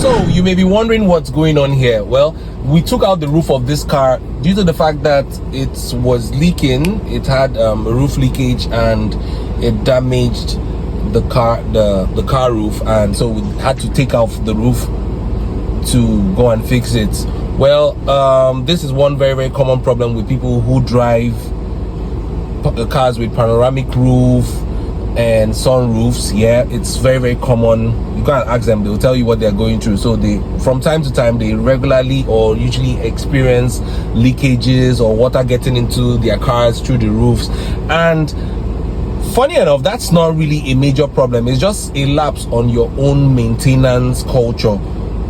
So you may be wondering what's going on here. Well, we took out the roof of this car due to the fact that it was leaking. It had a roof leakage and it damaged the car roof, and so we had to take off the roof to go and fix it. Well, this is one very common problem with people who drive cars with panoramic roof and sunroofs. Yeah, it's very common. You can't ask them, they'll tell you what they're going through. So they, from time to time, they regularly or usually experience leakages or water getting into their cars through the roofs. And funny enough, that's not really a major problem. It's just a lapse on your own maintenance culture.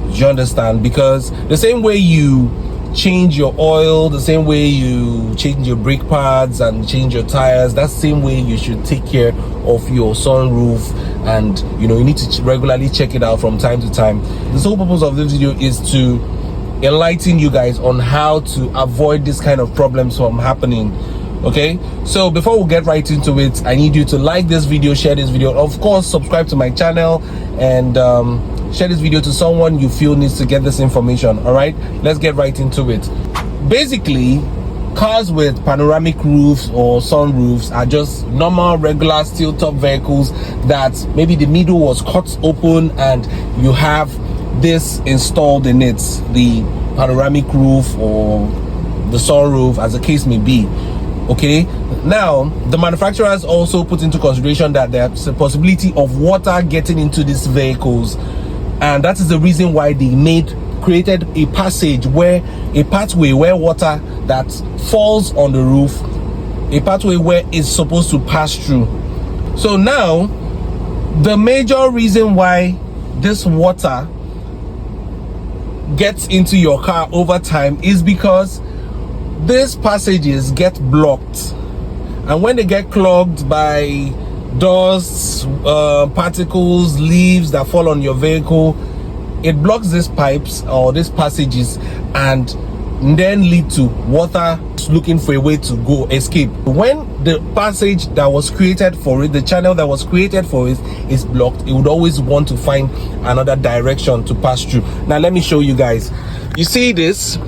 You understand? Because the same way you change your oil, the same way you change your brake pads and change your tires, that's the same way you should take care of your sunroof. And you know, you need to regularly check it out from time to time. The sole purpose of this video is to enlighten you guys on how to avoid this kind of problems from happening. Okay, so before we get right into it, I need you to like this video, share this video, of course subscribe to my channel, and share this video to someone you feel needs to get this information. All right, let's get right into it. Basically, cars with panoramic roofs or sunroofs are just normal regular steel top vehicles that maybe the middle was cut open and you have this installed in it, the panoramic roof or the sunroof, as the case may be. Okay, now the manufacturers also put into consideration that there's a possibility of water getting into these vehicles, and that is the reason why they created a pathway where water that falls on the roof, a pathway where it's supposed to pass through. So now the major reason why this water gets into your car over time is because these passages get blocked, and when they get clogged by dust, particles, leaves that fall on your vehicle, it blocks these pipes or these passages and then lead to water looking for a way to go escape. When the passage that was created for it, the channel that was created for it, is blocked, it would always want to find another direction to pass through. Now let me show you guys. You see this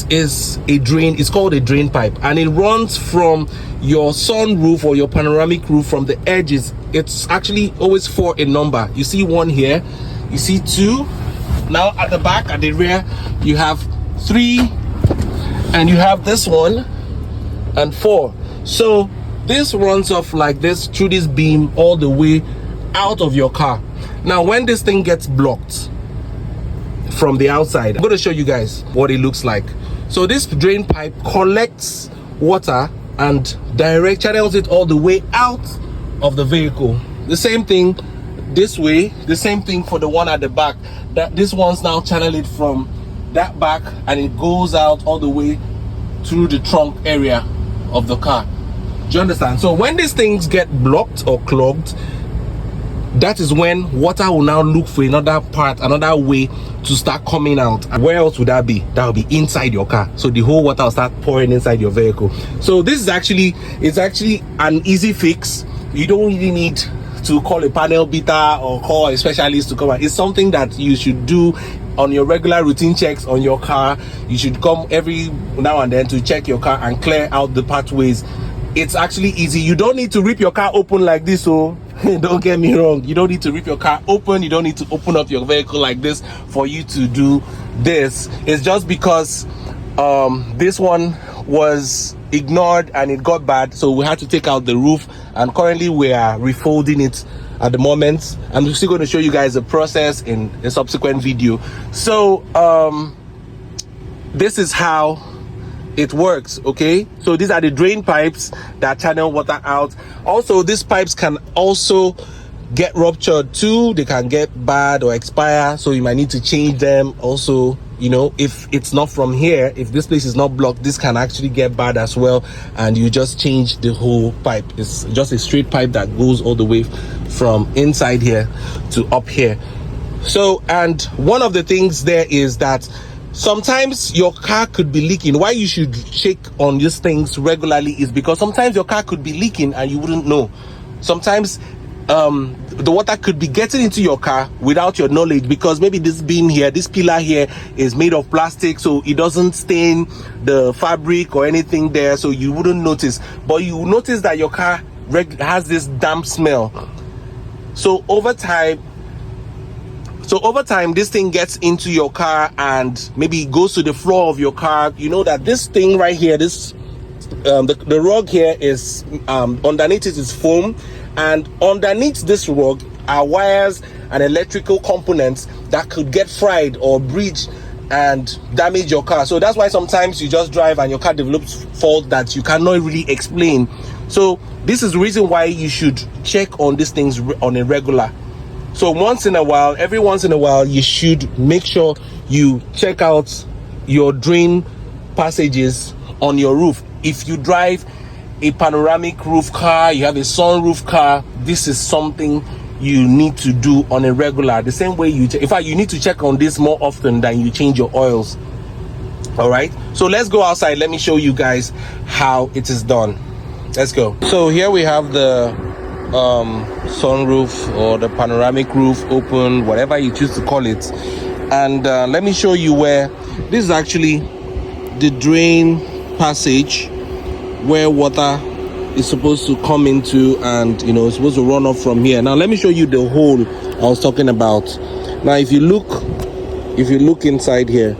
is a drain. It's called a drain pipe, and it runs from your sunroof or your panoramic roof from the edges. It's actually always 4 in number. You see 1 here, you see 2. Now at the back, at the rear, you have 3, and you have this one and 4. So this runs off like this through this beam all the way out of your car. Now when this thing gets blocked from the outside, I'm going to show you guys what it looks like. So this drain pipe collects water and channels it all the way out of the vehicle. The same thing this way, the same thing for the one at the back. That this one's now channel it from that back, and it goes out all the way through the trunk area of the car. Do you understand? So when these things get blocked or clogged, that is when water will now look for another way to start coming out. And where else would that be? That will be inside your car. So the whole water will start pouring inside your vehicle. So this is actually an easy fix. You don't really need to call a panel beater or call a specialist to come out. It's something that you should do on your regular routine checks on your car. You should come every now and then to check your car and clear out the pathways. It's actually easy. You don't need to rip your car open like this. So don't get me wrong, you don't need to rip your car open, you don't need to open up your vehicle like this for you to do this. It's just because this one was ignored and it got bad, so we had to take out the roof, and currently we are refolding it at the moment. I'm still going to show you guys the process in a subsequent video. So this is how it works. Okay, so these are the drain pipes that channel water out. Also, these pipes can also get ruptured too. They can get bad or expire, so you might need to change them. Also, you know, if it's not from here, if this place is not blocked, this can actually get bad as well, and you just change the whole pipe. It's just a straight pipe that goes all the way from inside here to up here. So, and one of the things there is that sometimes your car could be leaking. Why you should check on these things regularly is because sometimes your car could be leaking and you wouldn't know. Sometimes the water could be getting into your car without your knowledge, because maybe this beam here, this pillar here is made of plastic, so it doesn't stain the fabric or anything there, so you wouldn't notice. But you notice that your car has this damp smell. So over time, this thing gets into your car and maybe it goes to the floor of your car. You know that this thing right here, this the rug here is underneath it is foam, and underneath this rug are wires and electrical components that could get fried or breach and damage your car. So that's why sometimes you just drive and your car develops fault that you cannot really explain. So this is the reason why you should check on these things on a regular. So every once in a while, you should make sure you check out your drain passages on your roof. If you drive a panoramic roof car, you have a sunroof car, this is something you need to do on a regular. The same way in fact, you need to check on this more often than you change your oils. All right, so let's go outside. Let me show you guys how it is done. Let's go. So here we have the sunroof or the panoramic roof open, whatever you choose to call it. And let me show you where this is actually the drain passage where water is supposed to come into, and it's supposed to run off from here. Now let me show you the hole I was talking about. Now if you look inside here,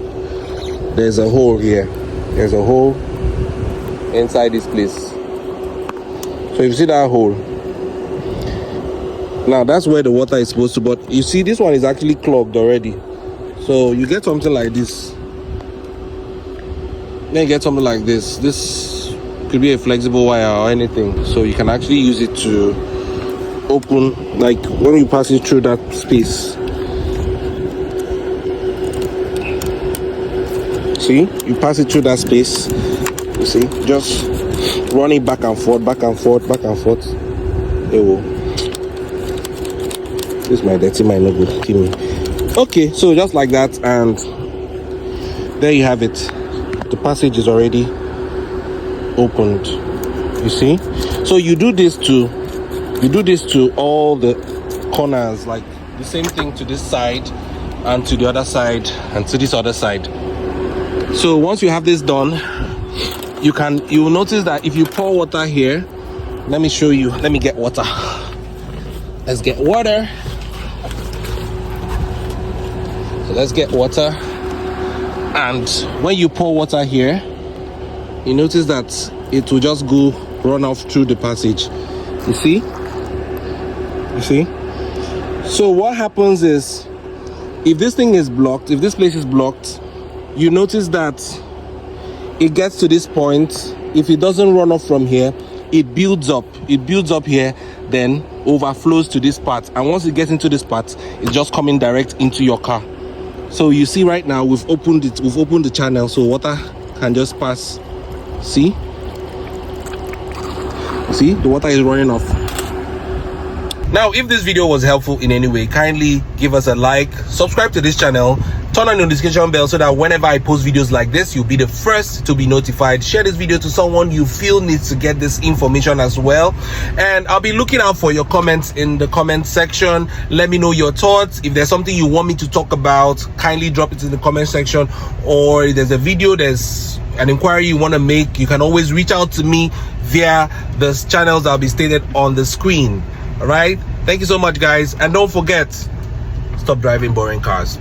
there's a hole here. There's a hole inside this place. So if you see that hole, now that's where the water is supposed to, but you see this one is actually clogged already. So you get something like this. Then you get something like this. This could be a flexible wire or anything, so you can actually use it to open, like when you pass it through that space. See, you pass it through that space, you see, just run it back and forth, back and forth, back and forth. This my dirty mind, no good, kill me. Okay, so just like that, and there you have it. The passage is already opened, you see. So you do this to all the corners, like the same thing to this side and to the other side and to this other side. So once you have this done, you will notice that if you pour water here, let me show you. Let me get water. Let's get water. So let's get water. And when you pour water here, you notice that it will just run off through the passage. You see? So what happens is, if this thing is blocked, if this place is blocked, you notice that it gets to this point. If it doesn't run off from here, it builds up here, then overflows to this part, and once it gets into this part, it's just coming direct into your car. So you see right now we've opened the channel, so water can just pass. See the water is running off. Now if this video was helpful in any way, kindly give us a like, subscribe to this channel, turn on the notification bell so that whenever I post videos like this, you'll be the first to be notified. Share this video to someone you feel needs to get this information as well, and I'll be looking out for your comments in the comment section. Let me know your thoughts. If there's something you want me to talk about, kindly drop it in the comment section, or if there's a video, there's an inquiry you want to make, you can always reach out to me via the channels that'll be stated on the screen. All right, thank you so much guys, and don't forget, stop driving boring cars.